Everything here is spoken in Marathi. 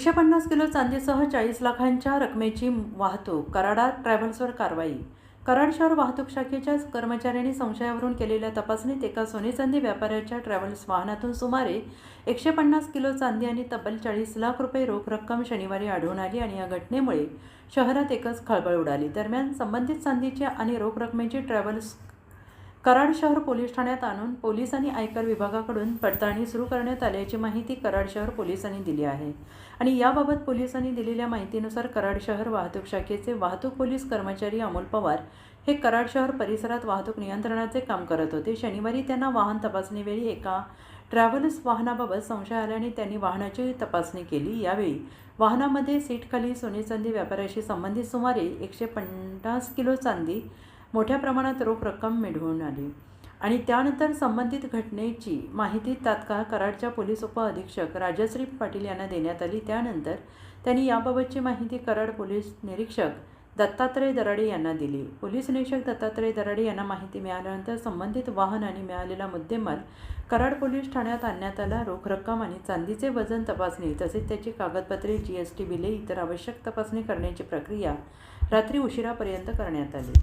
150 किलो चांदीसह 40 लाखांच्या रकमेची वाहतूक. कराडात ट्रॅव्हल्सवर कारवाई. कराड शहर वाहतूक शाखेच्या कर्मचाऱ्यांनी संशयावरून केलेल्या तपासणीत एका सोने-चांदी व्यापाऱ्याच्या ट्रॅव्हल्स वाहनातून सुमारे 150 किलो चांदी आणि तब्बल 40 लाख रुपये रोख रक्कम शनिवारी आढळून आली आणि या घटनेमुळे शहरात एकच खळबळ उडाली. दरम्यान संबंधित चांदीची आणि रोख रकमेची ट्रॅव्हल्स कराड शहर पोलीस ठाण्यात आणून पोलीस आणि आयकर विभागाकडून पडताळणी सुरू करण्यात आल्याची माहिती कराड शहर पोलिसांनी दिली आहे. आणि याबाबत पोलिसांनी दिलेल्या माहितीनुसार कराड शहर वाहतूक शाखेचे वाहतूक पोलीस कर्मचारी अमोल पवार हे कराड शहर परिसरात वाहतूक नियंत्रणाचे काम करत होते. शनिवारी त्यांना वाहन तपासणीवेळी एका ट्रॅव्हल्स वाहनाबाबत संशय आल्याने त्यांनी वाहनाची तपासणी केली. यावेळी वाहनामध्ये सीटखाली सोने-चांदी व्यापाऱ्याशी संबंधित सुमारे 150 किलो चांदी, मोठ्या प्रमाणात रोख रक्कम मिळून आली आणि त्यानंतर संबंधित घटनेची माहिती तात्काळ कराडच्या पोलीस उपअधीक्षक राजश्री पाटील यांना देण्यात आली. त्यानंतर त्यांनी याबाबतची माहिती कराड पोलीस निरीक्षक दत्तात्रय दराडे यांना दिली. पोलीस निरीक्षक दत्तात्रय दराडे यांना माहिती मिळाल्यानंतर संबंधित वाहन आणि मिळालेला मुद्देमाल कराड पोलीस ठाण्यात आणण्यात आला. रोख रक्कम आणि चांदीचे वजन तपासणी तसेच त्याची कागदपत्रे, GST बिले, इतर आवश्यक तपासणी करण्याची प्रक्रिया रात्री उशिरापर्यंत करण्यात आली.